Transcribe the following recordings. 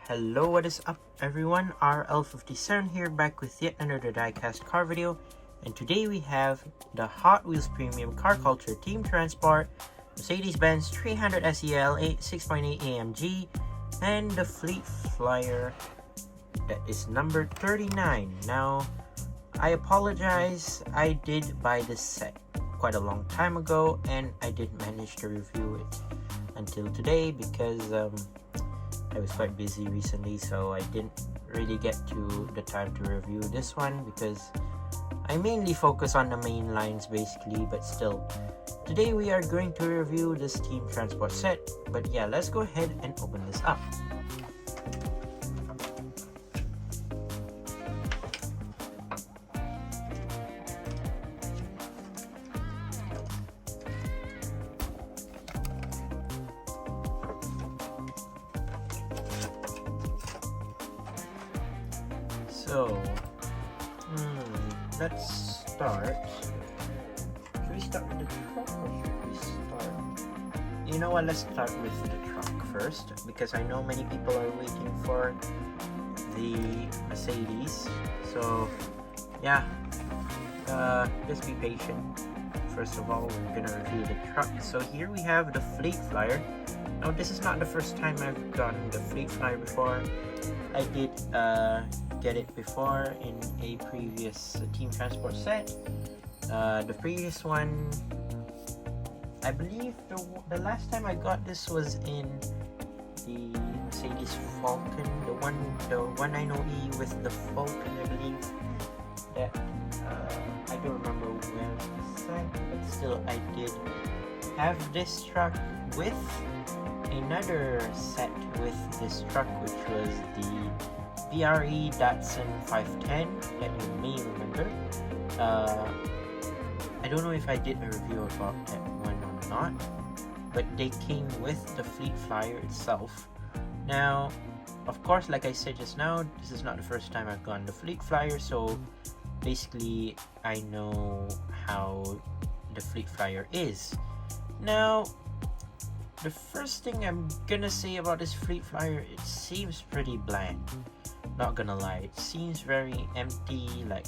Hello, what is up everyone? RL57 here, back with yet another Diecast car video, and today we have the Hot Wheels Premium Car Culture Teamtransport, Mercedes-Benz 300SEL 6.8 AMG, and the Fleet Flyer that is number 39. Now, I apologize, I did buy this set quite a long time ago and I didn't manage to review it until today because I was quite busy recently, so I didn't really get to the time to review this one because I mainly focus on the main lines basically, but still. Today we are going to review this Teamtransport set, but yeah, let's go ahead and open this up. So, let's start. Should we start with the truck or should we start? You know what, let's start with the truck first because I know many people are waiting for the Mercedes. So, yeah, just be patient. First of all, we're gonna review the truck. So here we have the Fleet Flyer. Now, this is not the first time I've gotten the Fleet Flyer before. I did get it before in a previous Teamtransport set. The previous one, I believe the last time I got this was in the Mercedes Falcon, the 190E with the Falcon, I believe. That I don't remember where it's set, but still I did have this truck with another set with this truck, which was the BRE Datsun 510 that you may remember. I don't know if I did a review about that one or not, but they came with the Fleet Flyer itself. Now, of course, like I said just now, this is not the first time I've gotten the Fleet Flyer, so basically I know how the Fleet Flyer is. Now, the first thing I'm gonna say about this Fleet Flyer, it seems pretty bland. Not gonna lie, it seems very empty. Like,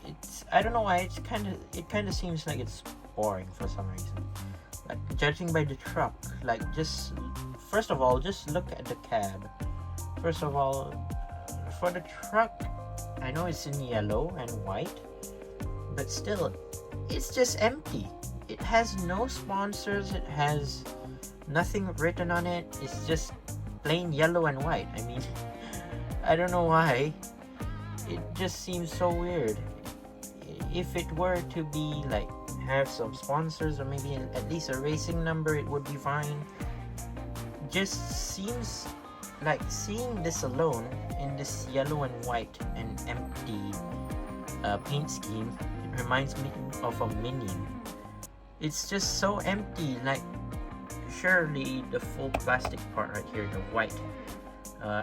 it's, I don't know why, it kind of seems like it's boring for some reason. Like, judging by the truck, like, just first of all, just look at the cab. First of all, for the truck, I know it's in yellow and white, but still, it's just empty. It has no sponsors, it has nothing written on it, it's just plain yellow and white. I mean, I don't know why, it just seems so weird. If it were to be like, have some sponsors or maybe at least a racing number, it would be fine. Just seems like, seeing this alone in this yellow and white and empty paint scheme, it reminds me of a Minion. It's just so empty. Like, surely the full plastic part right here, the white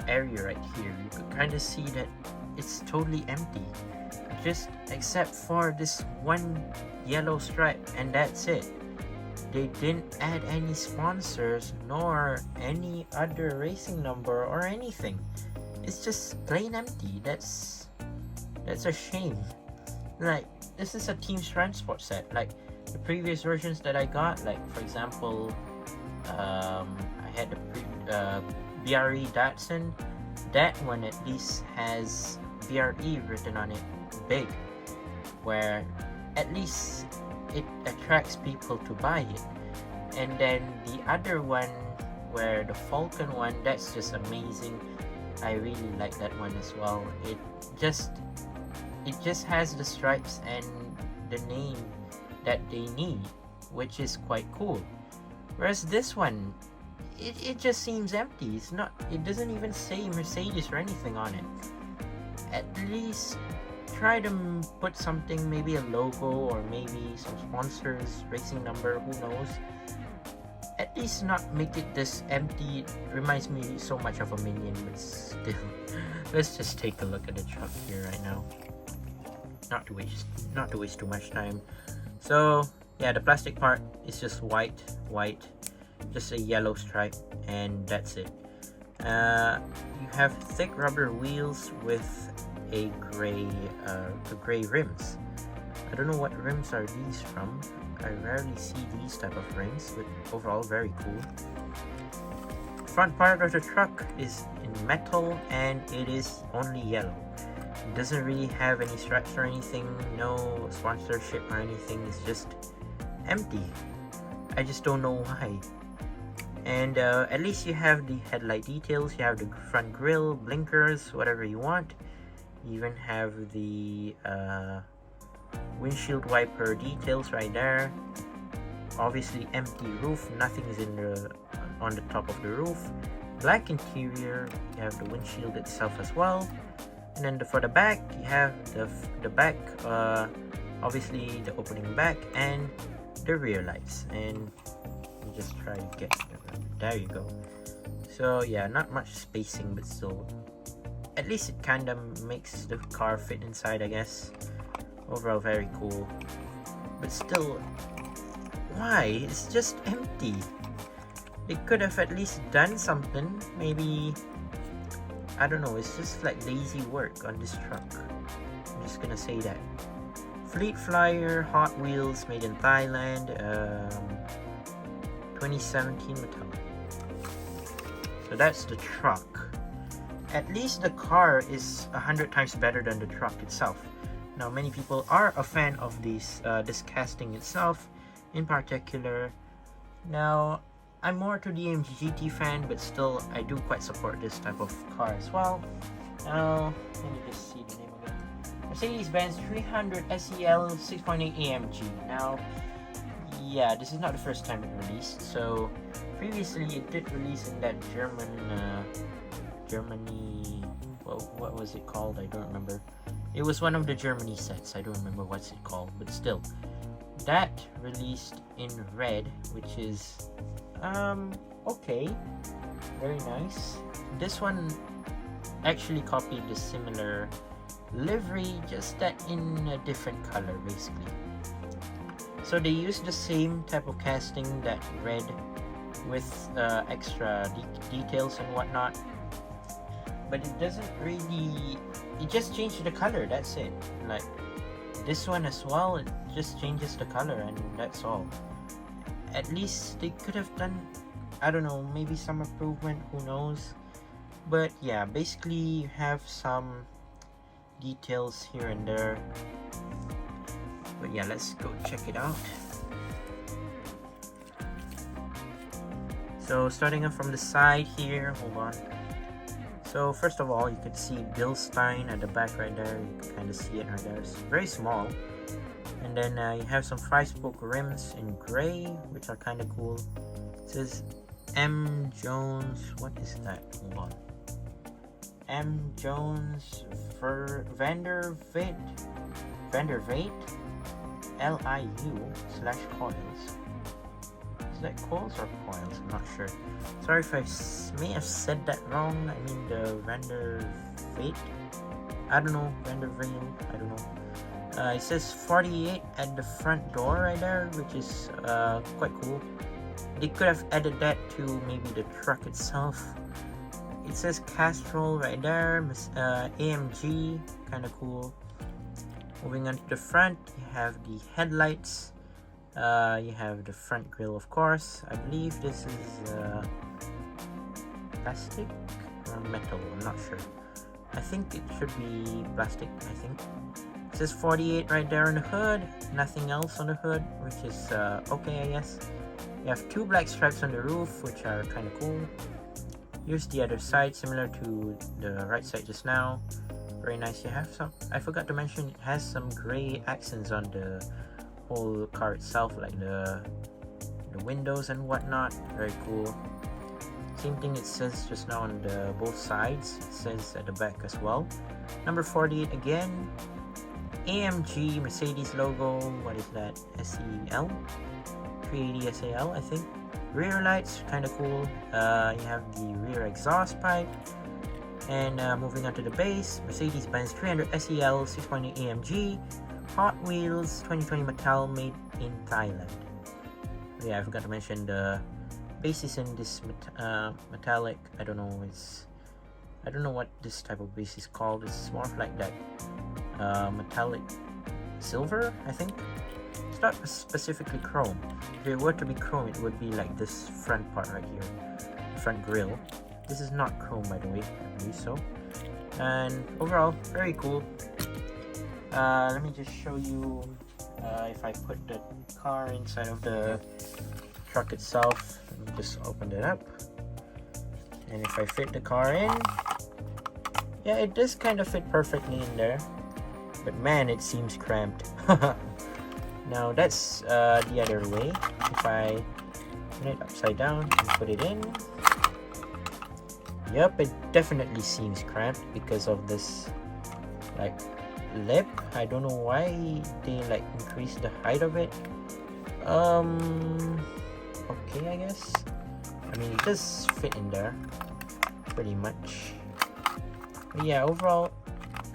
area right here, you could kind of see that it's totally empty, just except for this one yellow stripe, and that's it. They didn't add any sponsors nor any other racing number or anything. It's just plain empty. That's a shame. Like, this is a Teamtransport set. Like, the previous versions that I got, like for example, I had the BRE Datsun. That one at least has BRE written on it big, where at least it attracts people to buy it. And then the other one, where the Falcon one, that's just amazing. I really like that one as well. It just has the stripes and the name that they need, which is quite cool. Whereas this one, it just seems empty. It doesn't even say Mercedes or anything on it. At least try to put something, maybe a logo or maybe some sponsors, racing number, who knows. At least not make it this empty. It reminds me so much of a Minion, but still. Let's just take a look at the truck here right now. Not to waste too much time. So yeah, the plastic part is just white, just a yellow stripe, and that's it. You have thick rubber wheels with a gray rims. I don't know what rims are these from. I rarely see these type of rims, but overall very cool. Front part of the truck is in metal and it is only yellow. It doesn't really have any stripes or anything, no sponsorship or anything. It's just empty. I just don't know why. And at least you have the headlight details, you have the front grille, blinkers, whatever you want. You even have the windshield wiper details right there. Obviously empty roof, nothing is on the top of the roof. Black interior, you have the windshield itself as well. And then for the back, you have the back, obviously the opening back and the rear lights. And you just try to get there you go. So yeah, not much spacing, but still, at least it kind of makes the car fit inside, I guess. Overall very cool, but still, why? It's just empty. They could have at least done something. Maybe, I don't know, it's just like lazy work on this truck. I'm just gonna say that. Fleet Flyer, Hot Wheels, made in Thailand, 2017 Mattel. So that's the truck. At least the car is 100 times better than the truck itself. Now, many people are a fan of this casting itself, in particular. Now, I'm more to the AMG GT fan, but still, I do quite support this type of car as well. Now, let me just see the name again. Mercedes-Benz 300SEL 6.8 AMG. Now, yeah, this is not the first time it released. So, previously, it did release in that Germany. Well, what was it called? I don't remember. It was one of the Germany sets. I don't remember what's it called, but still, that released in red, which is okay, very nice. This one actually copied the similar livery, just that in a different color, basically. So they used the same type of casting, that red with extra details and whatnot, but it doesn't really, it just changed the color, that's it. Like this one as well, it just changes the color and that's all. At least they could have done, I don't know, maybe some improvement, who knows. But yeah, basically you have some details here and there. But yeah, let's go check it out. So starting off from the side here, hold on. So first of all, you could see Bilstein at the back right there. You can kind of see it right there. It's very small. And then you have some 5-spoke rims in gray, which are kind of cool. It says M. Jones. What is that? Hold on. M. Jones Vandervate LIU/coils. Is that coils or coils? I'm not sure. Sorry if I may have said that wrong. I mean the Vandervate. I don't know. Vandervale. I don't know. It says 48 at the front door right there, which is quite cool. They could have added that to maybe the truck itself. It says Castrol right there, AMG, kind of cool. Moving on to the front, you have the headlights. You have the front grille, of course. I believe this is plastic or metal, I'm not sure. I think it should be plastic, I think. It says 48 right there on the hood, nothing else on the hood, which is okay, I guess. You have 2 black stripes on the roof, which are kind of cool. Here's the other side, similar to the right side just now. Very nice. You have some, I forgot to mention, it has some gray accents on the whole car itself, like the windows and whatnot. Very cool. Same thing it says just now on the both sides. It says at the back as well. Number 48 again. AMG Mercedes logo. What is that? SEL? 380 SAL, I think. Rear lights, kind of cool. You have the rear exhaust pipe. And moving on to the base, Mercedes-Benz 300SEL 6.8 AMG, Hot Wheels 2020 Mattel, made in Thailand. Yeah, I forgot to mention the base is in this metallic. I don't know what this type of base is called. It's more of like that metallic silver, I think. It's not specifically chrome. If it were to be chrome, it would be like this front part right here, front grille. This is not chrome, by the way. I believe so. And overall, very cool. Let me just show you if I put the car inside of the truck itself. Let me just open it up, and if I fit the car in, yeah, it does kind of fit perfectly in there, but man, it seems cramped. Now that's the other way. If I turn it upside down and put it in, yep, it definitely seems cramped because of this like lip. I don't know why they like increase the height of it. Okay, I guess. I mean, it does fit in there pretty much. But yeah, overall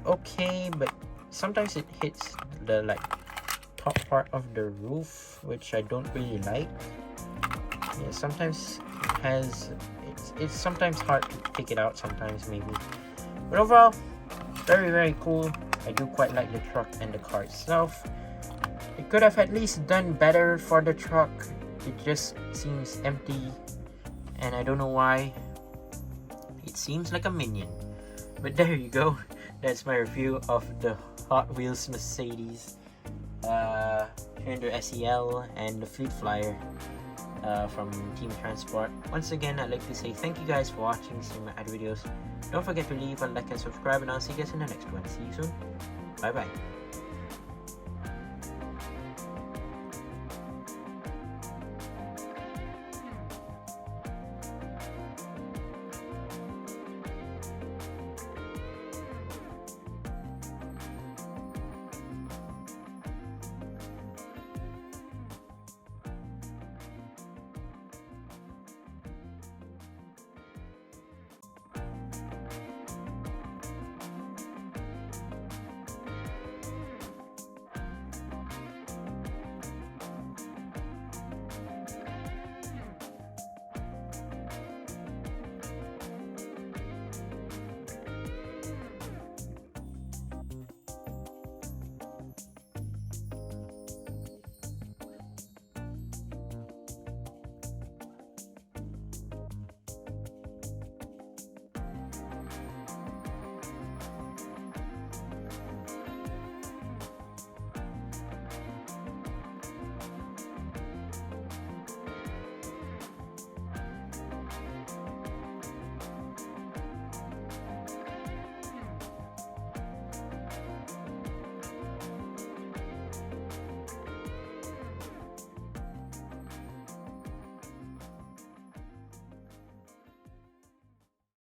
okay, but sometimes it hits the like top part of the roof, which I don't really like. Yeah, sometimes it has it's sometimes hard to pick it out, sometimes maybe. But overall, very cool. I do quite like the truck and the car itself. It could have at least done better for the truck. It just seems empty, and I don't know why. It seems like a minion. But there you go. That's my review of the Hot Wheels Mercedes 300SEL and the Fleet Flyer from Teamtransport. Once again, I'd like to say thank you guys for watching, seeing my other videos. Don't forget to leave a like and subscribe, and I'll see you guys in the next one. See you soon. Bye bye.